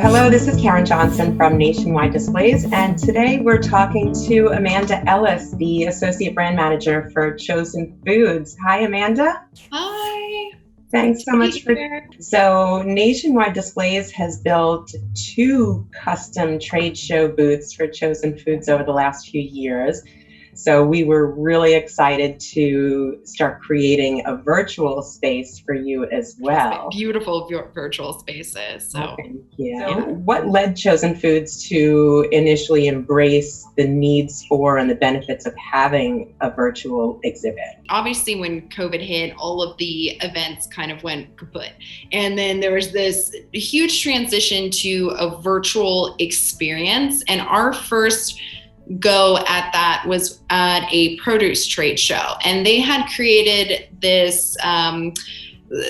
Hello, this is Karen Johnson from Nationwide Displays, and today we're talking to Amanda Ellis, the Associate Brand Manager for Chosen Foods. Hi, Amanda. Hi. Thanks so much for. So, Nationwide Displays has built 2 custom trade show booths for Chosen Foods over the last few years. So we were really excited to start creating a virtual space for you as well. Beautiful virtual spaces. Thank you. So what led Chosen Foods to initially embrace the needs for and the benefits of having a virtual exhibit? Obviously, when COVID hit, all of the events kind of went kaput. And then there was this huge transition to a virtual experience. And our first go at that was at a produce trade show, and they had created this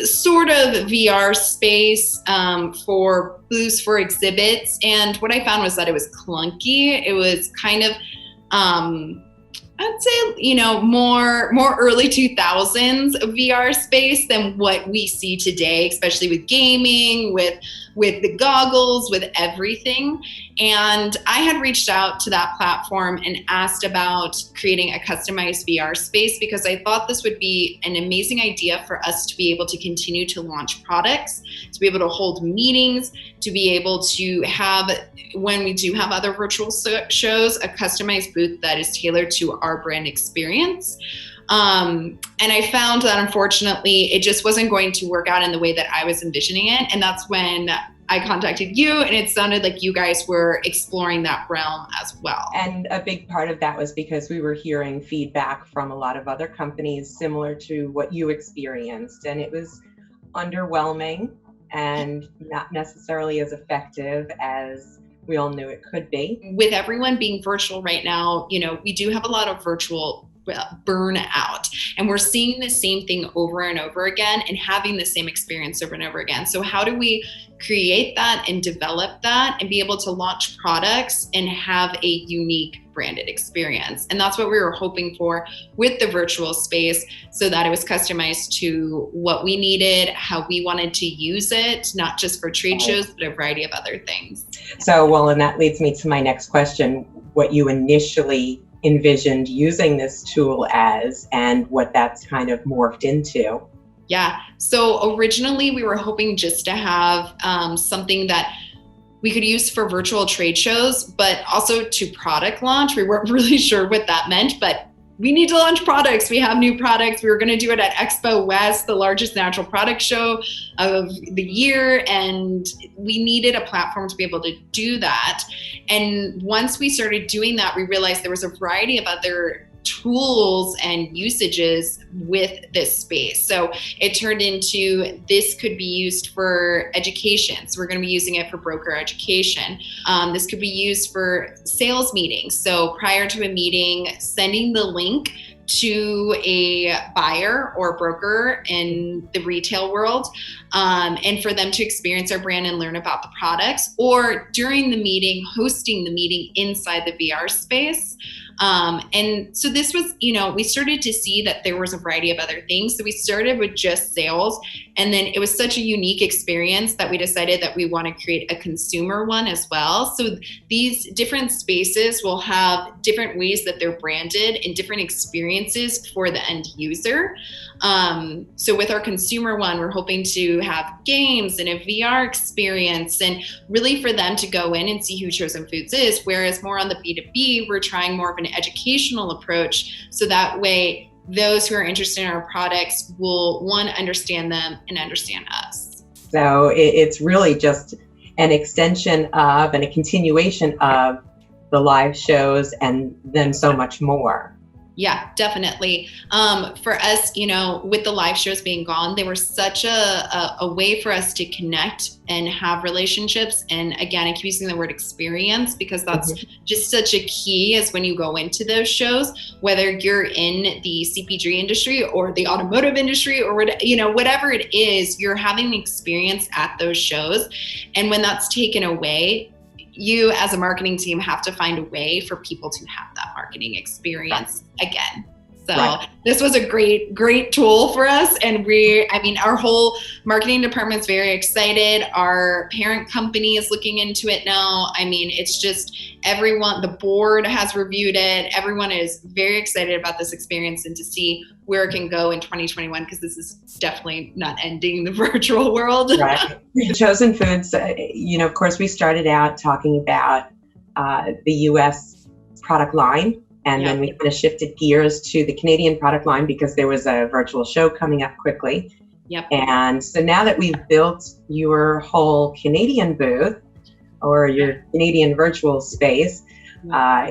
sort of VR space for booths for exhibits. And what I found was that it was clunky. It was kind of I'd say, more early 2000s VR space than what we see today, especially with gaming, with the goggles, with everything. And I had reached out to that platform and asked about creating a customized VR space because I thought this would be an amazing idea for us to be able to continue to launch products, to be able to hold meetings, to be able to have, when we do have other virtual shows, a customized booth that is tailored to our brand experience. And I found that unfortunately, it just wasn't going to work out in the way that I was envisioning it. And that's when I contacted you, and it sounded like you guys were exploring that realm as well. And a big part of that was because we were hearing feedback from a lot of other companies similar to what you experienced, and it was underwhelming and not necessarily as effective as we all knew it could be. With everyone being virtual right now, we do have a lot of virtual burnout, and we're seeing the same thing over and over again and having the same experience over and over again. So how do we create that and develop that and be able to launch products and have a unique branded experience? And that's what we were hoping for with the virtual space, so that it was customized to what we needed, how we wanted to use it, not just for trade shows, but a variety of other things. So, and that leads me to my next question, what you initially envisioned using this tool as and what that's kind of morphed into. Yeah, so originally we were hoping just to have something that we could use for virtual trade shows, but also to product launch. We weren't really sure what that meant, but we need to launch products. We have new products. We were going to do it at Expo West, the largest natural product show of the year, and we needed a platform to be able to do that. And once we started doing that, we realized there was a variety of other tools and usages with this space. So it turned into, this could be used for education. So we're going to be using it for broker education. This could be used for sales meetings. So prior to a meeting, sending the link to a buyer or broker in the retail world, and for them to experience our brand and learn about the products, or during the meeting, hosting the meeting inside the VR space. And so this was, we started to see that there was a variety of other things. So we started with just sales, and then it was such a unique experience that we decided that we want to create a consumer one as well. So these different spaces will have different ways that they're branded and different experiences for the end user. So with our consumer one, we're hoping to have games and a VR experience, and really for them to go in and see who Chosen Foods is. Whereas more on the B2B, we're trying more of an educational approach. So that way, those who are interested in our products will, one, understand them and understand us. So it's really just an extension of and a continuation of the live shows and then so much more. Yeah, definitely. For us, with the live shows being gone, they were such a way for us to connect and have relationships. And again, I keep using the word experience because that's just such a key as when you go into those shows, whether you're in the CPG industry or the automotive industry or whatever it is, you're having an experience at those shows. And when that's taken away, you as a marketing team have to find a way for people to have that marketing experience again. So this was a great tool for us. And our whole marketing department's very excited. Our parent company is looking into it now. I mean, it's just everyone, the board has reviewed it. Everyone is very excited about this experience and to see where it can go in 2021, because this is definitely not ending the virtual world. Right. Chosen Foods, of course, we started out talking about the US product line. And then we kind of shifted gears to the Canadian product line because there was a virtual show coming up quickly. Yep. And so now that we've built your whole Canadian booth or your Canadian virtual space,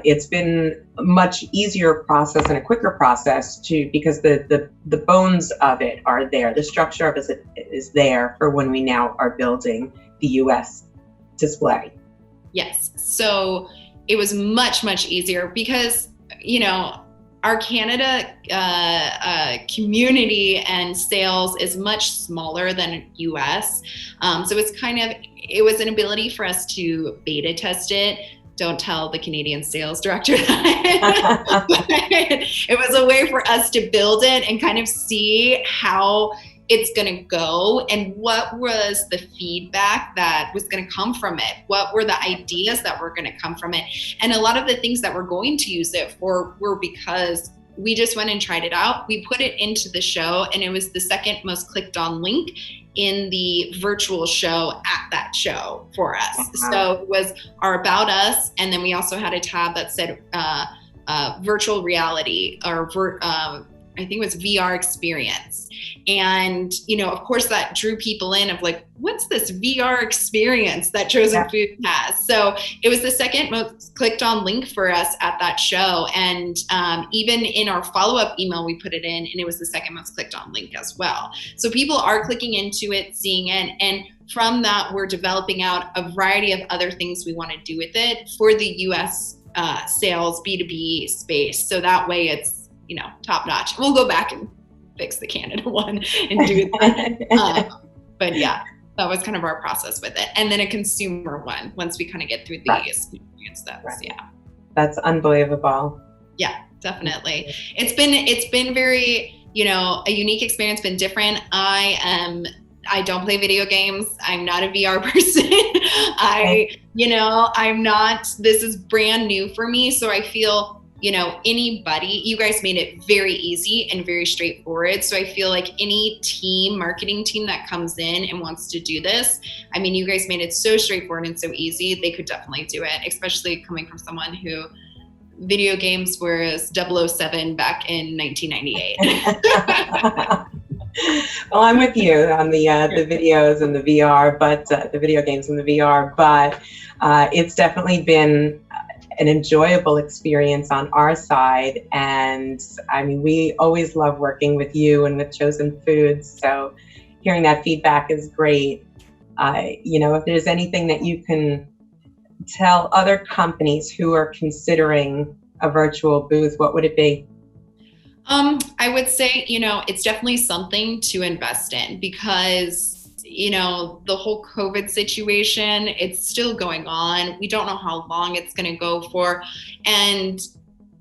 it's been a much easier process and a quicker process because the bones of it are there. The structure of it is there for when we now are building the US display. Yes. So it was much easier because our Canada community and sales is much smaller than US. So it was an ability for us to beta test it. Don't tell the Canadian sales director that. It was a way for us to build it and kind of see how it's going to go and what was the feedback that was going to come from it. What were the ideas that were going to come from it? And a lot of the things that we're going to use it for were because we just went and tried it out. We put it into the show and it was the second most clicked on link in the virtual show at that show for us. Uh-huh. So it was our About Us. And then we also had a tab that said virtual reality or I think it was VR experience. And, of course that drew people in of like, what's this VR experience that Chosen Food has? So it was the second most clicked on link for us at that show. And even in our follow-up email, we put it in and it was the second most clicked on link as well. So people are clicking into it, seeing it. And from that, we're developing out a variety of other things we want to do with it for the US sales B2B space. So that way it's, top notch. We'll go back and fix the Canada one and do that. But yeah, that was kind of our process with it. And then a consumer one once we kind of get through the experience steps. Right. Yeah. That's unbelievable. Yeah, definitely. It's been very, a unique experience, been different. I don't play video games. I'm not a VR person. I'm not, this is brand new for me. So I feel, anybody, you guys made it very easy and very straightforward. So I feel like any marketing team that comes in and wants to do this, I mean, you guys made it so straightforward and so easy, they could definitely do it, especially coming from someone who video games was 007 back in 1998. Well, I'm with you on the videos and the VR, but the video games and the VR, but it's definitely been an enjoyable experience on our side. And I mean, we always love working with you and with Chosen Foods. So hearing that feedback is great. If there's anything that you can tell other companies who are considering a virtual booth, what would it be? I would say, it's definitely something to invest in because the whole COVID situation, it's still going on. We don't know how long it's going to go for. And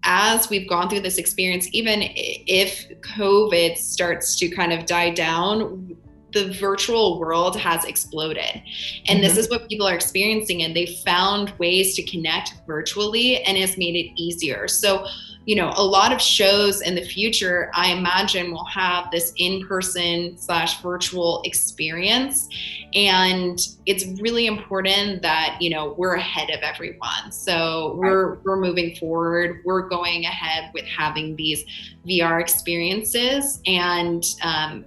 as we've gone through this experience, even if COVID starts to kind of die down, the virtual world has exploded. And this is what people are experiencing. And they found ways to connect virtually and it's made it easier. So, a lot of shows in the future, I imagine, will have this in-person / virtual experience. And it's really important that, we're ahead of everyone. So we're moving forward. We're going ahead with having these VR experiences and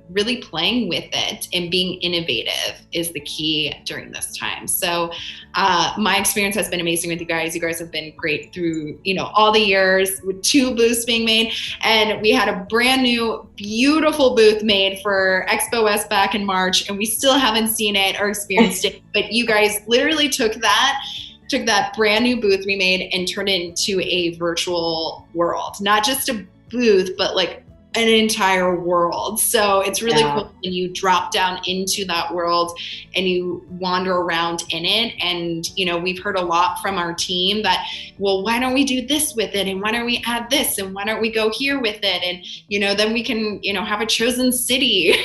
really playing with it and being innovative is the key during this time. So my experience has been amazing with you guys. You guys have been great through, all the years with 2 booths being made. And we had a brand new, beautiful booth made for Expo West back in March, and we still haven't seen it or experienced it. But you guys literally took that brand new booth we made and turned it into a virtual world, not just a booth, but like an entire world. So it's really Yeah. cool when you drop down into that world and you wander around in it. And, you know, we've heard a lot from our team that, well, why don't we do this with it? And why don't we add this? And why don't we go here with it? And, you know, then we can, you know, have a chosen city.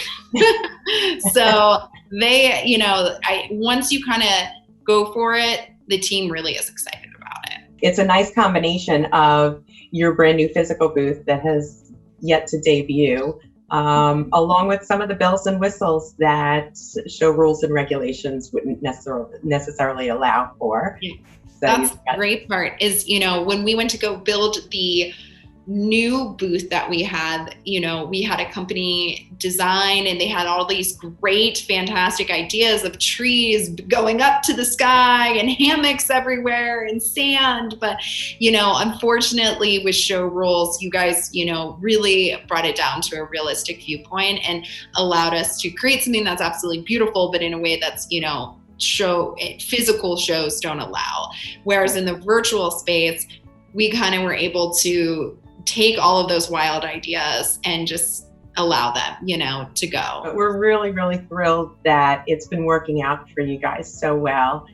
So they, you know, once you kind of go for it, the team really is excited about it. It's a nice combination of your brand new physical booth that has yet to debut, along with some of the bells and whistles that show rules and regulations wouldn't necessarily allow for. Yeah. So that's the great part is, you know, when we went to go build the new booth that we had, you know, we had a company design and they had all these great, fantastic ideas of trees going up to the sky and hammocks everywhere and sand. But, you know, unfortunately with show rules, you guys, you know, really brought it down to a realistic viewpoint and allowed us to create something that's absolutely beautiful, but in a way that's, you know, physical shows don't allow. Whereas in the virtual space, we kind of were able to take all of those wild ideas and just allow them, you know, to go. But we're really, really thrilled that it's been working out for you guys so well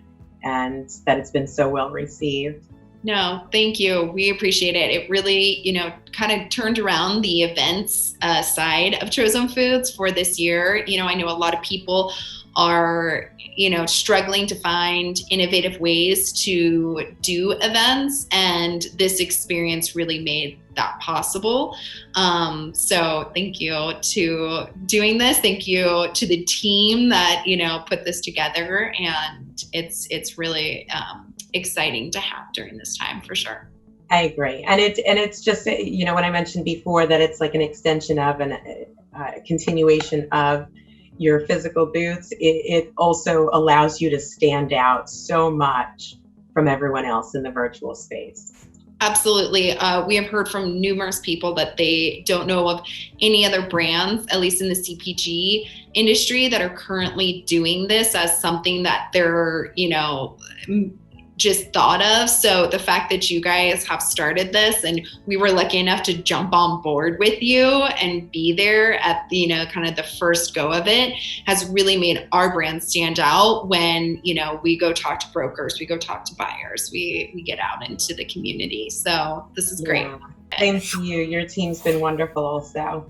and that it's been so well received. No, thank you. We appreciate it. It really, you know, kind of turned around the events side of Chosen Foods for this year. You know, I know a lot of people are, you know, struggling to find innovative ways to do events, and this experience really made that possible. So thank you to doing this. Thank you to the team that, you know, put this together, and it's really exciting to have during this time for sure. I agree. And it's just, you know, when I mentioned before that it's like an extension of a continuation of your physical booths, it also allows you to stand out so much from everyone else in the virtual space. Absolutely. We have heard from numerous people that they don't know of any other brands, at least in the CPG industry, that are currently doing this as something that they're, you know, just thought of. So the fact that you guys have started this and we were lucky enough to jump on board with you and be there at the, you know, kind of the first go of it has really made our brand stand out when, you know, we go talk to brokers, we go talk to buyers, we get out into the community. So this is great. Yeah. Same to you. Your team's been wonderful also.